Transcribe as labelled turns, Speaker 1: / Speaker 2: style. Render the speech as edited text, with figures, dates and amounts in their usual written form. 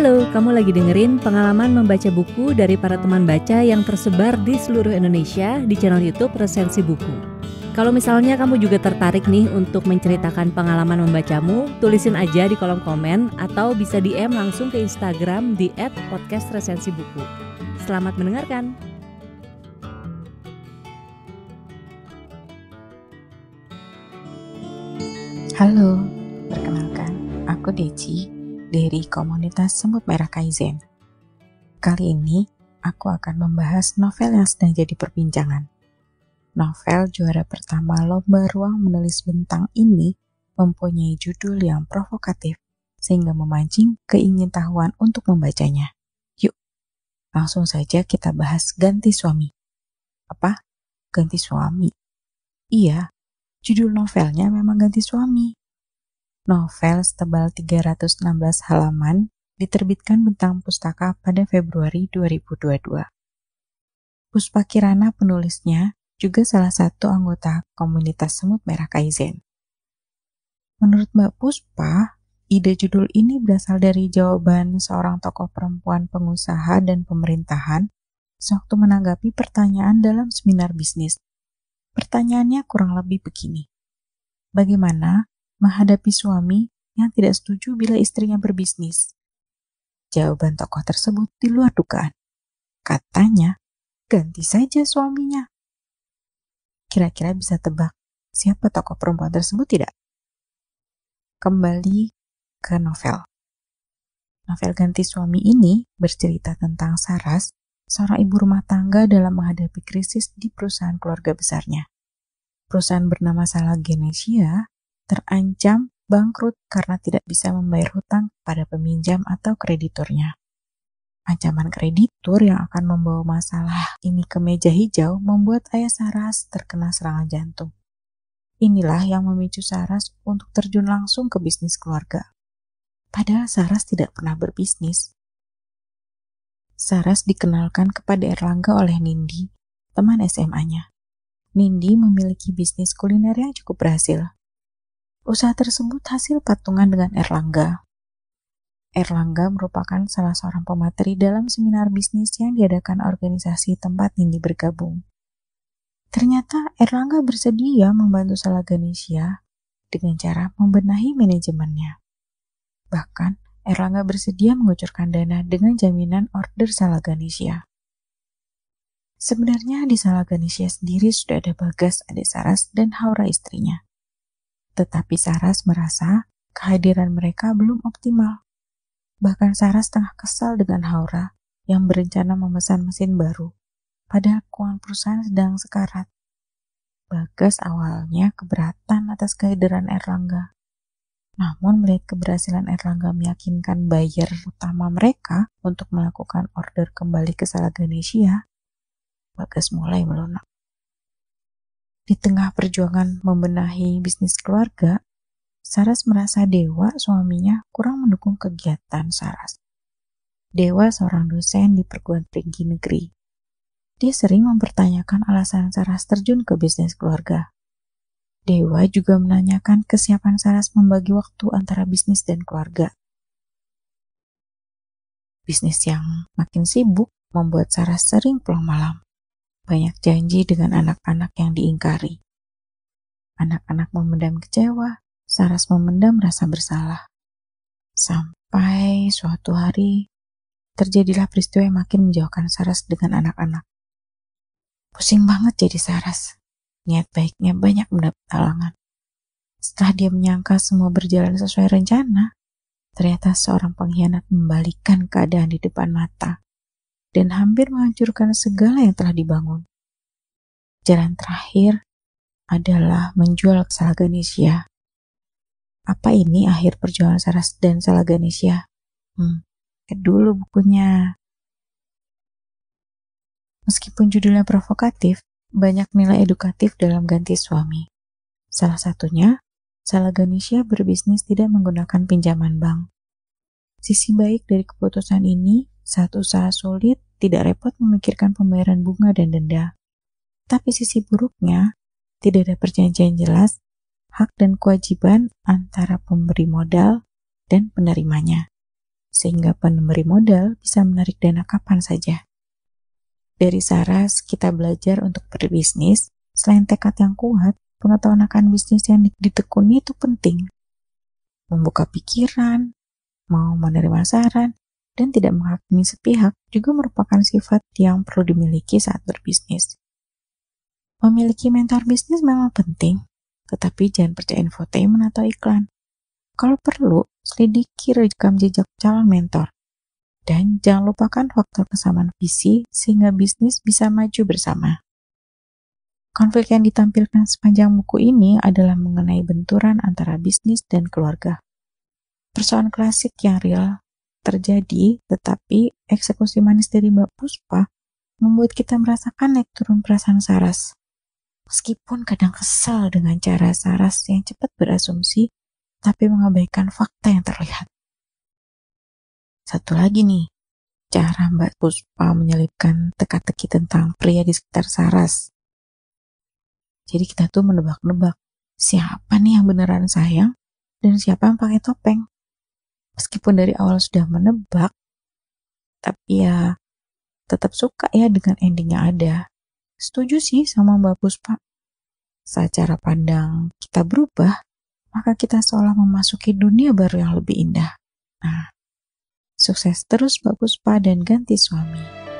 Speaker 1: Halo, kamu lagi dengerin pengalaman membaca buku dari para teman baca yang tersebar di seluruh Indonesia di channel YouTube Resensi Buku. Kalau misalnya kamu juga tertarik nih untuk menceritakan pengalaman membacamu, tulisin aja di kolom komen atau bisa DM langsung ke Instagram di @podcastresensibuku. Selamat mendengarkan.
Speaker 2: Halo, perkenalkan, aku Deci dari komunitas Semut Merah Kaizen. Kali ini, aku akan membahas novel yang sedang jadi perbincangan. Novel juara pertama Lomba Ruang Menulis Bentang ini mempunyai judul yang provokatif, sehingga memancing keingintahuan untuk membacanya. Yuk, langsung saja kita bahas Ganti Suami. Apa? Ganti Suami? Iya, judul novelnya memang Ganti Suami. Novel setebal 316 halaman diterbitkan Bentang Pustaka pada Februari 2022. Puspa Kirana penulisnya juga salah satu anggota komunitas Semut Merah Kaizen. Menurut Mbak Puspa, ide judul ini berasal dari jawaban seorang tokoh perempuan pengusaha dan pemerintahan sewaktu menanggapi pertanyaan dalam seminar bisnis. Pertanyaannya kurang lebih begini. Bagaimana menghadapi suami yang tidak setuju bila istrinya berbisnis? Jawaban tokoh tersebut di luar dugaan. Katanya, ganti saja suaminya. Kira-kira bisa tebak siapa tokoh perempuan tersebut tidak? Kembali ke novel. Novel Ganti Suami ini bercerita tentang Saras, seorang ibu rumah tangga dalam menghadapi krisis di perusahaan keluarga besarnya. Perusahaan bernama Salagenesia terancam bangkrut karena tidak bisa membayar hutang pada peminjam atau krediturnya. Ancaman kreditur yang akan membawa masalah ini ke meja hijau membuat ayah Saras terkena serangan jantung. Inilah yang memicu Saras untuk terjun langsung ke bisnis keluarga. Padahal Saras tidak pernah berbisnis. Saras dikenalkan kepada Erlangga oleh Nindi, teman SMA-nya. Nindi memiliki bisnis kuliner yang cukup berhasil. Usaha tersebut hasil patungan dengan Erlangga. Erlangga merupakan salah seorang pemateri dalam seminar bisnis yang diadakan organisasi tempat Nindi bergabung. Ternyata Erlangga bersedia membantu Salagenesia dengan cara membenahi manajemennya. Bahkan, Erlangga bersedia mengucurkan dana dengan jaminan order Salagenesia. Sebenarnya di Salagenesia sendiri sudah ada Bagas, adik Saras, dan Haura istrinya. Tetapi Saras merasa kehadiran mereka belum optimal. Bahkan Saras tengah kesal dengan Haura yang berencana memesan mesin baru, padahal keuangan perusahaan sedang sekarat. Bagas awalnya keberatan atas kehadiran Erlangga. Namun melihat keberhasilan Erlangga meyakinkan buyer utama mereka untuk melakukan order kembali ke Salagenesia, Bagas mulai melunak. Di tengah perjuangan membenahi bisnis keluarga, Saras merasa Dewa, suaminya, kurang mendukung kegiatan Saras. Dewa seorang dosen di perguruan tinggi negeri. Dia sering mempertanyakan alasan Saras terjun ke bisnis keluarga. Dewa juga menanyakan kesiapan Saras membagi waktu antara bisnis dan keluarga. Bisnis yang makin sibuk membuat Saras sering pulang malam. Banyak janji dengan anak-anak yang diingkari. Anak-anak memendam kecewa, Saras memendam rasa bersalah. Sampai suatu hari, terjadilah peristiwa yang makin menjauhkan Saras dengan anak-anak. Pusing banget jadi Saras. Niat baiknya banyak mendapat halangan. Setelah dia menyangka semua berjalan sesuai rencana, ternyata seorang pengkhianat membalikkan keadaan di depan mata dan hampir menghancurkan segala yang telah dibangun. Jalan terakhir adalah menjual ke Salagenesia. Apa ini akhir perjuangan Saras dan Salagenesia? Lihat dulu bukunya. Meskipun judulnya provokatif, banyak nilai edukatif dalam Ganti Suami. Salah satunya, Salagenesia berbisnis tidak menggunakan pinjaman bank. Sisi baik dari keputusan ini, saat usaha sulit, tidak repot memikirkan pembayaran bunga dan denda. Tapi sisi buruknya, tidak ada perjanjian jelas, hak dan kewajiban antara pemberi modal dan penerimanya. sehingga pemberi modal bisa menarik dana kapan saja. Dari Saras, kita belajar untuk berbisnis. Selain tekad yang kuat, pengetahuan akan bisnis yang ditekuni itu penting. Membuka pikiran, mau menerima saran, dan tidak menghakimi sepihak juga merupakan sifat yang perlu dimiliki saat berbisnis. Memiliki mentor bisnis memang penting, tetapi jangan percaya infotainment atau iklan. Kalau perlu, selidiki rekam jejak calon mentor. Dan jangan lupakan faktor kesamaan visi sehingga bisnis bisa maju bersama. Konflik yang ditampilkan sepanjang buku ini adalah mengenai benturan antara bisnis dan keluarga. Persoalan klasik yang real terjadi, tetapi eksekusi manis dari Mbak Puspa membuat kita merasakan naik turun perasaan Saras. Meskipun kadang kesal dengan cara Saras yang cepat berasumsi, tapi mengabaikan fakta yang terlihat. Satu lagi nih, cara Mbak Puspa menyelipkan teka-teki tentang pria di sekitar Saras. Jadi kita tuh menebak-nebak, siapa nih yang beneran sayang dan siapa yang pakai topeng. Meskipun dari awal sudah menebak, tapi ya tetap suka ya dengan ending yang ada. Setuju sih sama Mbak Puspa. Saat cara pandang kita berubah, maka kita seolah memasuki dunia baru yang lebih indah. Nah, sukses terus Mbak Puspa dan ganti suami.